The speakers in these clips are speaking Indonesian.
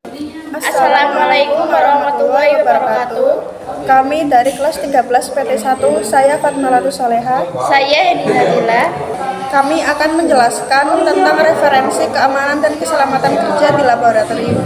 Assalamualaikum warahmatullahi wabarakatuh. Kami dari kelas 13 PT1, saya Fatmalatus Soleha. Saya Edi Nadila. Kami akan menjelaskan tentang referensi keamanan dan keselamatan kerja di laboratorium.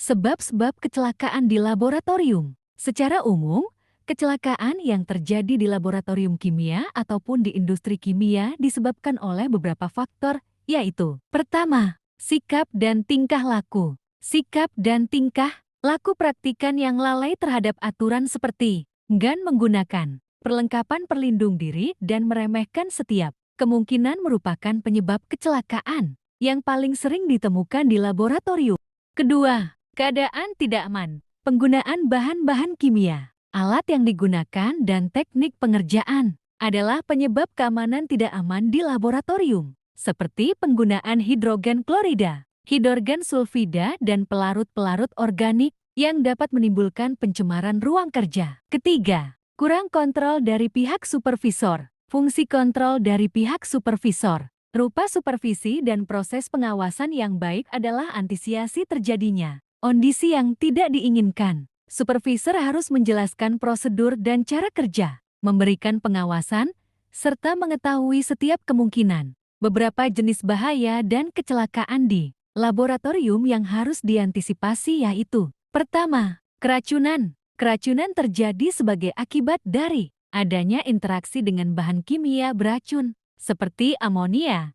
Sebab-sebab kecelakaan di laboratorium. Secara umum, kecelakaan yang terjadi di laboratorium kimia ataupun di industri kimia disebabkan oleh beberapa faktor, yaitu: pertama, sikap dan tingkah laku. Sikap dan tingkah laku praktikan yang lalai terhadap aturan seperti enggan menggunakan perlengkapan perlindung diri dan meremehkan setiap kemungkinan merupakan penyebab kecelakaan yang paling sering ditemukan di laboratorium. Kedua, keadaan tidak aman. Penggunaan bahan-bahan kimia, alat yang digunakan, dan teknik pengerjaan adalah penyebab keamanan tidak aman di laboratorium, seperti penggunaan hidrogen klorida, hidrogen sulfida, dan pelarut-pelarut organik yang dapat menimbulkan pencemaran ruang kerja. Ketiga, kurang kontrol dari pihak supervisor. Fungsi kontrol dari pihak supervisor, rupa supervisi dan proses pengawasan yang baik adalah antisipasi terjadinya kondisi yang tidak diinginkan. Supervisor harus menjelaskan prosedur dan cara kerja, memberikan pengawasan, serta mengetahui setiap kemungkinan beberapa jenis bahaya dan kecelakaan di laboratorium yang harus diantisipasi, yaitu: pertama, keracunan. Keracunan terjadi sebagai akibat dari adanya interaksi dengan bahan kimia beracun seperti amonia,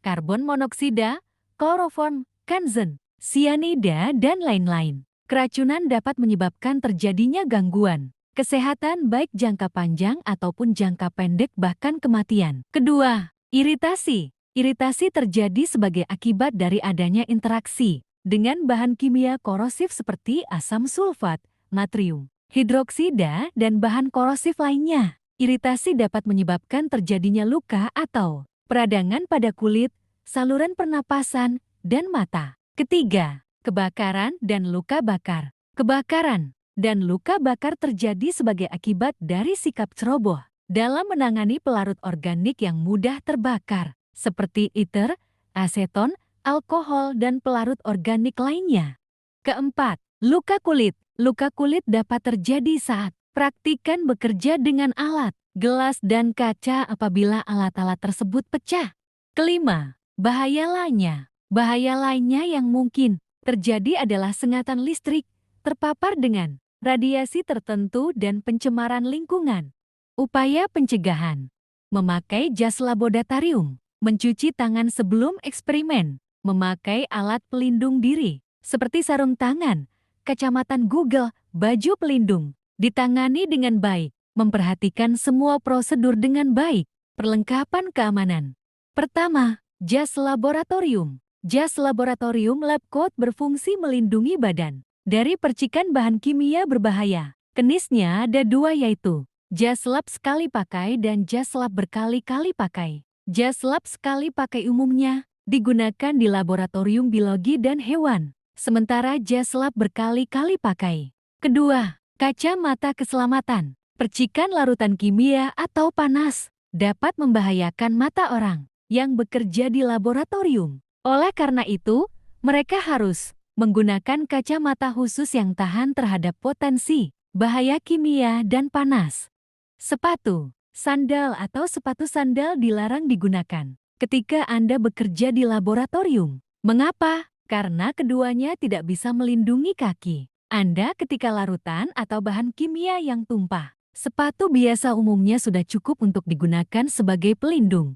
karbon monoksida, kloroform, kanzen, sianida, dan lain-lain. Keracunan dapat menyebabkan terjadinya gangguan kesehatan baik jangka panjang ataupun jangka pendek, bahkan kematian. Kedua, iritasi. Iritasi terjadi sebagai akibat dari adanya interaksi dengan bahan kimia korosif seperti asam sulfat, natrium, hidroksida, dan bahan korosif lainnya. Iritasi dapat menyebabkan terjadinya luka atau peradangan pada kulit, saluran pernapasan, dan mata. Ketiga, kebakaran dan luka bakar. Kebakaran dan luka bakar terjadi sebagai akibat dari sikap ceroboh dalam menangani pelarut organik yang mudah terbakar, seperti iter, aseton, alkohol, dan pelarut organik lainnya. Keempat, luka kulit. Luka kulit dapat terjadi saat praktikan bekerja dengan alat, gelas, dan kaca apabila alat-alat tersebut pecah. Kelima, bahaya lainnya. Bahaya lainnya yang mungkin terjadi adalah sengatan listrik, terpapar dengan radiasi tertentu, dan pencemaran lingkungan. Upaya pencegahan: memakai jas laboratorium, mencuci tangan sebelum eksperimen, memakai alat pelindung diri seperti sarung tangan, kacamata Google, baju pelindung, ditangani dengan baik, memperhatikan semua prosedur dengan baik. Perlengkapan keamanan. Pertama, jas laboratorium. Jas laboratorium lab coat berfungsi melindungi badan dari percikan bahan kimia berbahaya. Jenisnya ada dua, yaitu jas lab sekali pakai dan jas lab berkali-kali pakai. Jas lab sekali pakai umumnya digunakan di laboratorium biologi dan hewan, sementara jas lab berkali-kali pakai. Kedua, kacamata keselamatan. Percikan larutan kimia atau panas dapat membahayakan mata orang yang bekerja di laboratorium. Oleh karena itu, mereka harus menggunakan kacamata khusus yang tahan terhadap potensi bahaya kimia dan panas. Sepatu, sandal atau sepatu sandal dilarang digunakan ketika Anda bekerja di laboratorium. Mengapa? Karena keduanya tidak bisa melindungi kaki Anda ketika larutan atau bahan kimia yang tumpah. Sepatu biasa umumnya sudah cukup untuk digunakan sebagai pelindung.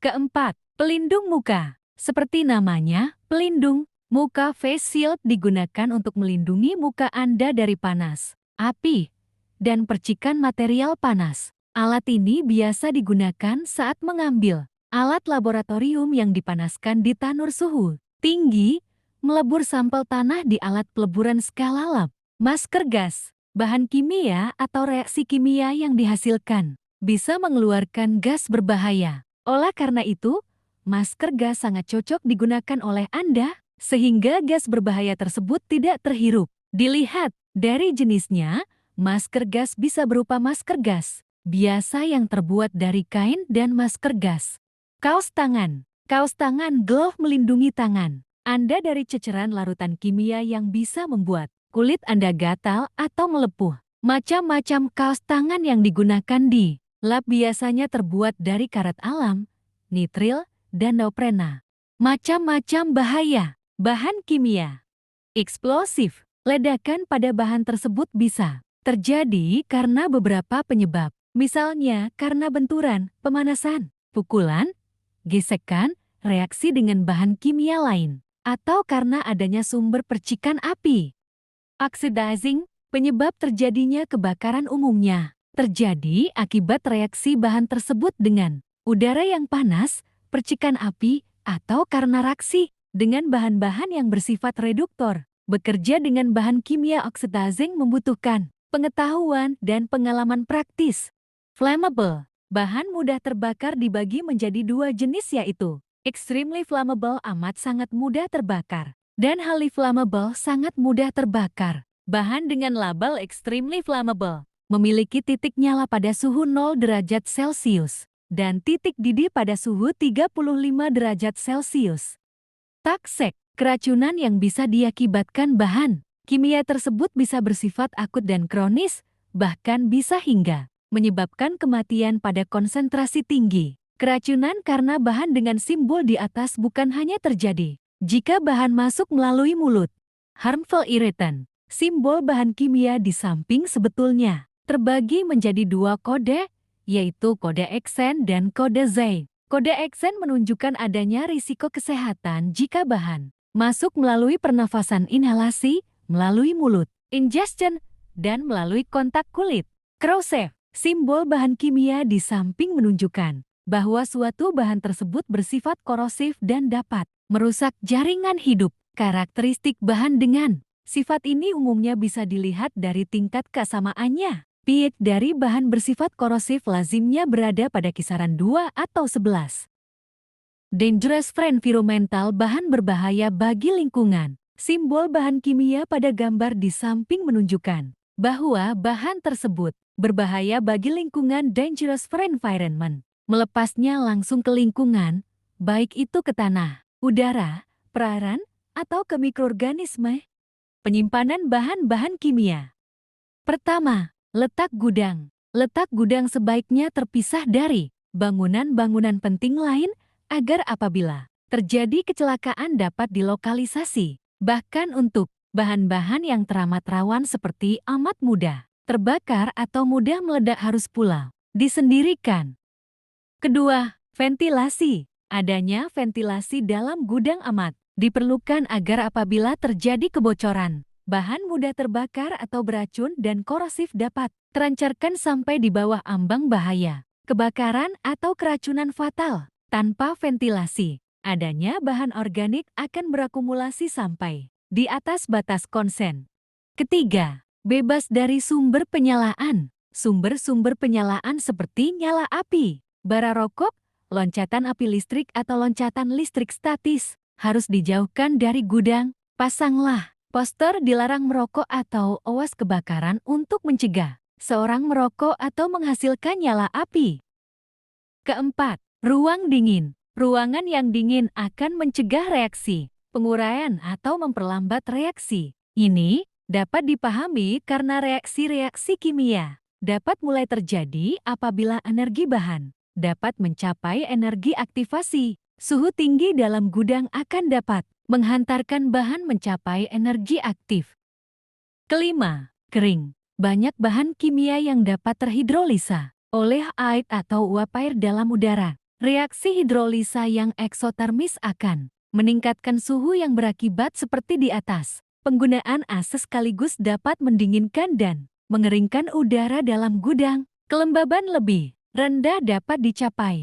Keempat, pelindung muka. Seperti namanya, pelindung muka face shield digunakan untuk melindungi muka Anda dari panas, api, dan percikan material panas. Alat ini biasa digunakan saat mengambil alat laboratorium yang dipanaskan di tanur suhu tinggi, melebur sampel tanah di alat peleburan skala lab. Masker gas, bahan kimia atau reaksi kimia yang dihasilkan bisa mengeluarkan gas berbahaya. Oleh karena itu, masker gas sangat cocok digunakan oleh Anda, sehingga gas berbahaya tersebut tidak terhirup. Dilihat dari jenisnya, masker gas bisa berupa masker gas biasa yang terbuat dari kain dan masker gas. Kaos tangan. Kaos tangan glove melindungi tangan Anda dari ceceran larutan kimia yang bisa membuat kulit Anda gatal atau melepuh. Macam-macam kaos tangan yang digunakan di lab biasanya terbuat dari karet alam, nitril, dan neoprena. Macam-macam bahaya. Bahan kimia eksplosif. Ledakan pada bahan tersebut bisa terjadi karena beberapa penyebab. Misalnya karena benturan, pemanasan, pukulan, gesekan, reaksi dengan bahan kimia lain, atau karena adanya sumber percikan api. Oxidizing, penyebab terjadinya kebakaran umumnya terjadi akibat reaksi bahan tersebut dengan udara yang panas, percikan api, atau karena reaksi dengan bahan-bahan yang bersifat reduktor. Bekerja dengan bahan kimia oxidizing membutuhkan pengetahuan dan pengalaman praktis. Flammable, bahan mudah terbakar dibagi menjadi dua jenis yaitu extremely flammable amat sangat mudah terbakar dan highly flammable sangat mudah terbakar. Bahan dengan label extremely flammable memiliki titik nyala pada suhu 0 derajat Celcius dan titik didih pada suhu 35 derajat Celcius. Toxic, keracunan yang bisa diakibatkan bahan kimia tersebut bisa bersifat akut dan kronis, bahkan bisa hingga menyebabkan kematian pada konsentrasi tinggi. Keracunan karena bahan dengan simbol di atas bukan hanya terjadi jika bahan masuk melalui mulut. Harmful irritant, simbol bahan kimia di samping sebetulnya terbagi menjadi dua kode, yaitu kode Xen dan kode Z. Kode Xen menunjukkan adanya risiko kesehatan jika bahan masuk melalui pernafasan inhalasi, melalui mulut, ingestion, dan melalui kontak kulit. Corrosive, simbol bahan kimia di samping menunjukkan bahwa suatu bahan tersebut bersifat korosif dan dapat merusak jaringan hidup. Karakteristik bahan dengan sifat ini umumnya bisa dilihat dari tingkat kesamaannya. pH dari bahan bersifat korosif lazimnya berada pada kisaran 2 atau 11. Dangerous for environmental, bahan berbahaya bagi lingkungan. Simbol bahan kimia pada gambar di samping menunjukkan bahwa bahan tersebut berbahaya bagi lingkungan, dangerous for environment. Melepasnya langsung ke lingkungan, baik itu ke tanah, udara, perairan, atau ke mikroorganisme. Penyimpanan bahan-bahan kimia. Pertama, letak gudang. Letak gudang sebaiknya terpisah dari bangunan-bangunan penting lain agar apabila terjadi kecelakaan dapat dilokalisasi. Bahkan untuk bahan-bahan yang teramat rawan seperti amat mudah terbakar atau mudah meledak harus pula disendirikan. Kedua, ventilasi. Adanya ventilasi dalam gudang amat diperlukan agar apabila terjadi kebocoran, bahan mudah terbakar atau beracun dan korosif dapat terancarkan sampai di bawah ambang bahaya, kebakaran atau keracunan fatal. Tanpa ventilasi, adanya bahan organik akan berakumulasi sampai di atas batas konsen. Ketiga, bebas dari sumber penyalaan. Sumber-sumber penyalaan seperti nyala api, bara rokok, loncatan api listrik atau loncatan listrik statis harus dijauhkan dari gudang. Pasanglah poster dilarang merokok atau awas kebakaran untuk mencegah seorang merokok atau menghasilkan nyala api. Keempat, ruang dingin. Ruangan yang dingin akan mencegah reaksi penguraian atau memperlambat reaksi. Ini dapat dipahami karena reaksi-reaksi kimia dapat mulai terjadi apabila energi bahan dapat mencapai energi aktivasi. Suhu tinggi dalam gudang akan dapat menghantarkan bahan mencapai energi aktif. Kelima, kering. Banyak bahan kimia yang dapat terhidrolisa oleh air atau uap air dalam udara. Reaksi hidrolisa yang eksotermis akan meningkatkan suhu yang berakibat seperti di atas. Penggunaan AC sekaligus dapat mendinginkan dan mengeringkan udara dalam gudang. Kelembaban lebih rendah dapat dicapai